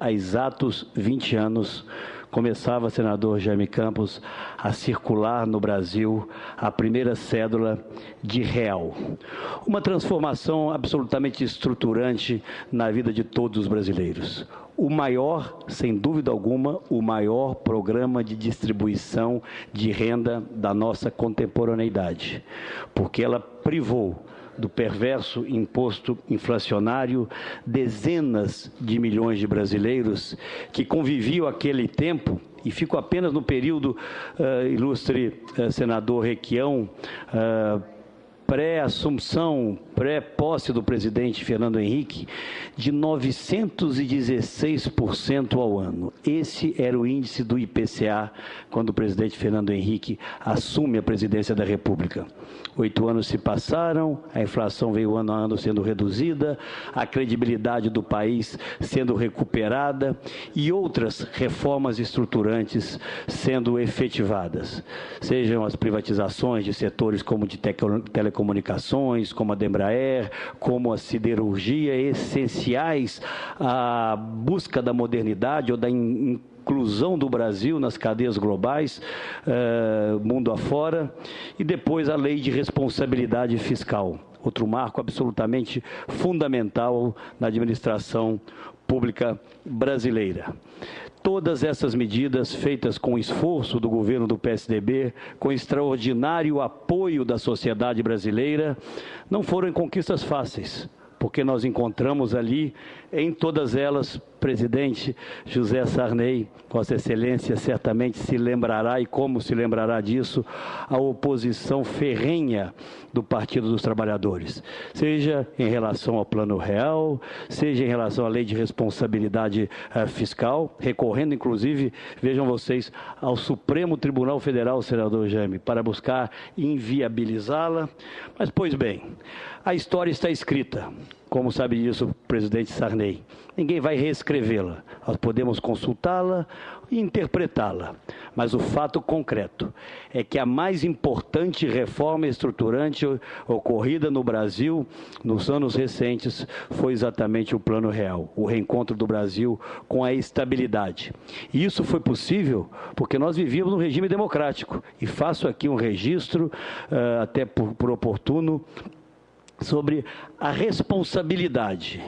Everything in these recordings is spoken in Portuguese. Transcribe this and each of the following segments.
Há exatos 20 anos, começava, senador Jaime Campos, a circular no Brasil a primeira cédula de real. Uma transformação absolutamente estruturante na vida de todos os brasileiros. O maior, sem dúvida alguma, o maior programa de distribuição de renda da nossa contemporaneidade, porque ela privou do perverso imposto inflacionário dezenas de milhões de brasileiros que conviviam aquele tempo, e fico apenas no período, ilustre senador Requião, pré-assunção, pré-posse do presidente Fernando Henrique, de 916% ao ano. Esse era o índice do IPCA quando o presidente Fernando Henrique assume a presidência da República. 8 anos se passaram, a inflação veio ano a ano sendo reduzida, a credibilidade do país sendo recuperada e outras reformas estruturantes sendo efetivadas. Sejam as privatizações de setores como de telecomunicações, como a da Embraer, como a siderurgia, essenciais à busca da modernidade ou da inclusão do Brasil nas cadeias globais, mundo afora, e depois a lei de responsabilidade fiscal, outro marco absolutamente fundamental na administração pública brasileira. Todas essas medidas feitas com esforço do governo do PSDB, com extraordinário apoio da sociedade brasileira, não foram conquistas fáceis, porque nós encontramos ali, em todas elas, presidente José Sarney, Vossa Excelência certamente se lembrará, e como se lembrará disso, a oposição ferrenha do Partido dos Trabalhadores, seja em relação ao Plano Real, seja em relação à Lei de Responsabilidade Fiscal, recorrendo, inclusive, vejam vocês, ao Supremo Tribunal Federal, senador Jaime, para buscar inviabilizá-la. Mas, pois bem, a história está escrita, como sabe disso o presidente Sarney. Ninguém vai reescrevê-la. Nós podemos consultá-la e interpretá-la. Mas o fato concreto é que a mais importante reforma estruturante ocorrida no Brasil nos anos recentes foi exatamente o Plano Real, o reencontro do Brasil com a estabilidade. E isso foi possível porque nós vivíamos num regime democrático. E faço aqui um registro, até por oportuno, sobre a responsabilidade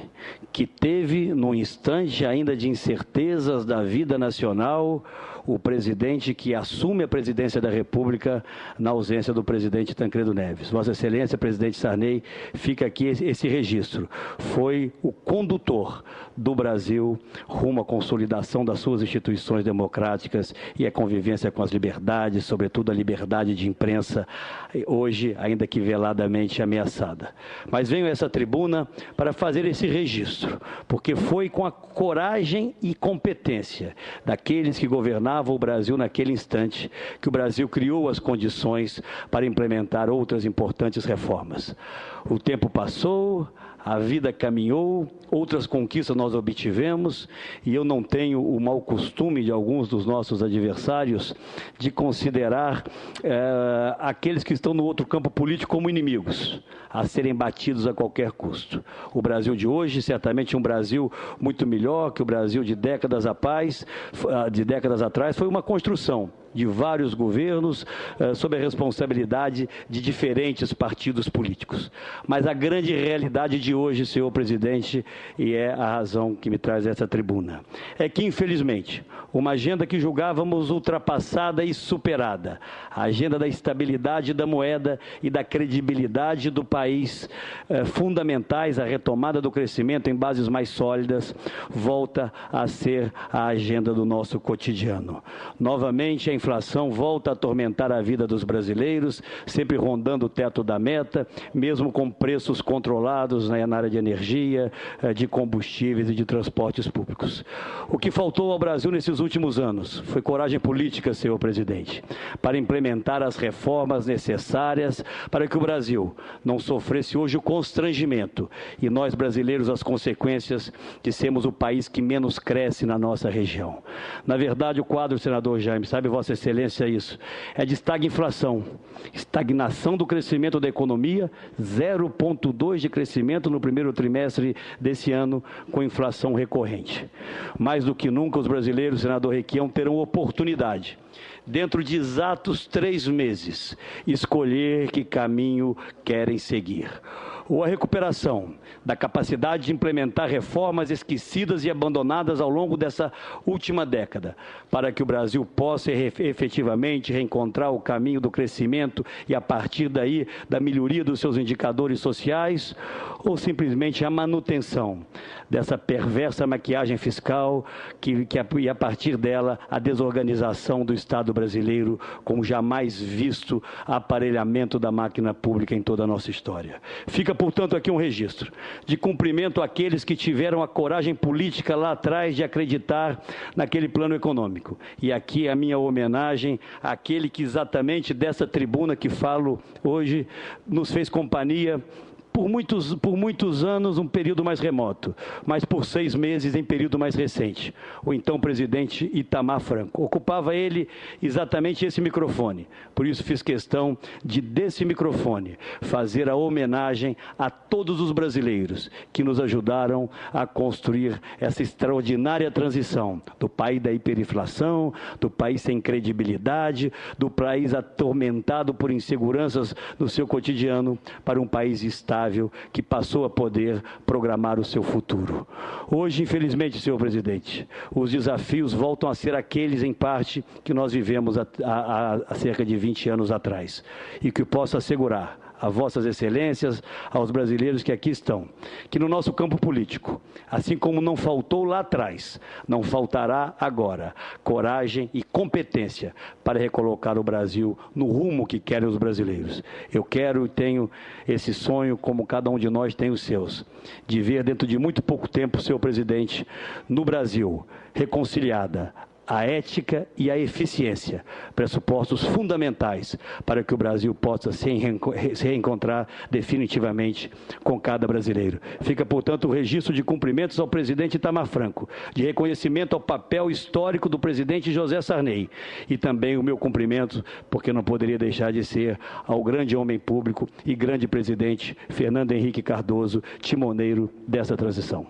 que teve, num instante ainda de incertezas da vida nacional, o presidente que assume a presidência da República na ausência do presidente Tancredo Neves. Vossa Excelência, presidente Sarney, fica aqui esse registro. Foi o condutor do Brasil rumo à consolidação das suas instituições democráticas e à convivência com as liberdades, sobretudo a liberdade de imprensa, hoje ainda que veladamente ameaçada. Mas venho a essa tribuna para fazer esse registro, porque foi com a coragem e competência daqueles que governavam o Brasil naquele instante que o Brasil criou as condições para implementar outras importantes reformas. O tempo passou, a vida caminhou, outras conquistas nós obtivemos, e eu não tenho o mau costume de alguns dos nossos adversários de considerar aqueles que estão no outro campo político como inimigos, a serem batidos a qualquer custo. O Brasil de hoje, certamente um Brasil muito melhor que o Brasil de décadas atrás, foi uma construção de vários governos, sob a responsabilidade de diferentes partidos políticos. Mas a grande realidade de hoje, senhor presidente, e é a razão que me traz essa tribuna, é que, infelizmente, uma agenda que julgávamos ultrapassada e superada, a agenda da estabilidade da moeda e da credibilidade do país, fundamentais à retomada do crescimento em bases mais sólidas, volta a ser a agenda do nosso cotidiano. Novamente, a inflação volta a atormentar a vida dos brasileiros, sempre rondando o teto da meta, mesmo com preços controlados na área de energia, de combustíveis e de transportes públicos. O que faltou ao Brasil nesses últimos anos foi coragem política, senhor presidente, para implementar as reformas necessárias para que o Brasil não sofresse hoje o constrangimento e nós brasileiros as consequências de sermos o país que menos cresce na nossa região. Na verdade, o quadro, senador Jaime, sabe Vossa Excelência isso, é de estagflação, estagnação do crescimento da economia, 0,2% de crescimento no primeiro trimestre desse ano, com inflação recorrente. Mais do que nunca, os brasileiros, senador Requião, terão oportunidade, dentro de exatos 3 meses, escolher que caminho querem seguir. Ou a recuperação da capacidade de implementar reformas esquecidas e abandonadas ao longo dessa última década, para que o Brasil possa efetivamente reencontrar o caminho do crescimento e, a partir daí, da melhoria dos seus indicadores sociais, ou simplesmente a manutenção dessa perversa maquiagem fiscal e, a partir dela, a desorganização do Estado brasileiro, como jamais visto aparelhamento da máquina pública em toda a nossa história. Fica, portanto, aqui um registro de cumprimento àqueles que tiveram a coragem política lá atrás de acreditar naquele plano econômico. E aqui a minha homenagem àquele que exatamente dessa tribuna que falo hoje nos fez companhia por muitos anos, um período mais remoto, mas por 6 meses em período mais recente. O então presidente Itamar Franco. Ocupava ele exatamente esse microfone. Por isso fiz questão de, desse microfone, fazer a homenagem a todos os brasileiros que nos ajudaram a construir essa extraordinária transição do país da hiperinflação, do país sem credibilidade, do país atormentado por inseguranças no seu cotidiano, para um país estável, que passou a poder programar o seu futuro. Hoje, infelizmente, senhor presidente, os desafios voltam a ser aqueles, em parte, que nós vivemos há cerca de 20 anos atrás. E que posso assegurar a vossas excelências, aos brasileiros que aqui estão, que no nosso campo político, assim como não faltou lá atrás, não faltará agora coragem e competência para recolocar o Brasil no rumo que querem os brasileiros. Eu quero e tenho esse sonho, como cada um de nós tem os seus, de ver dentro de muito pouco tempo, senhor presidente, no Brasil, reconciliada a ética e a eficiência, pressupostos fundamentais para que o Brasil possa se reencontrar definitivamente com cada brasileiro. Fica, portanto, o registro de cumprimentos ao presidente Itamar Franco, de reconhecimento ao papel histórico do presidente José Sarney, e também o meu cumprimento, porque não poderia deixar de ser, ao grande homem público e grande presidente Fernando Henrique Cardoso, timoneiro dessa transição.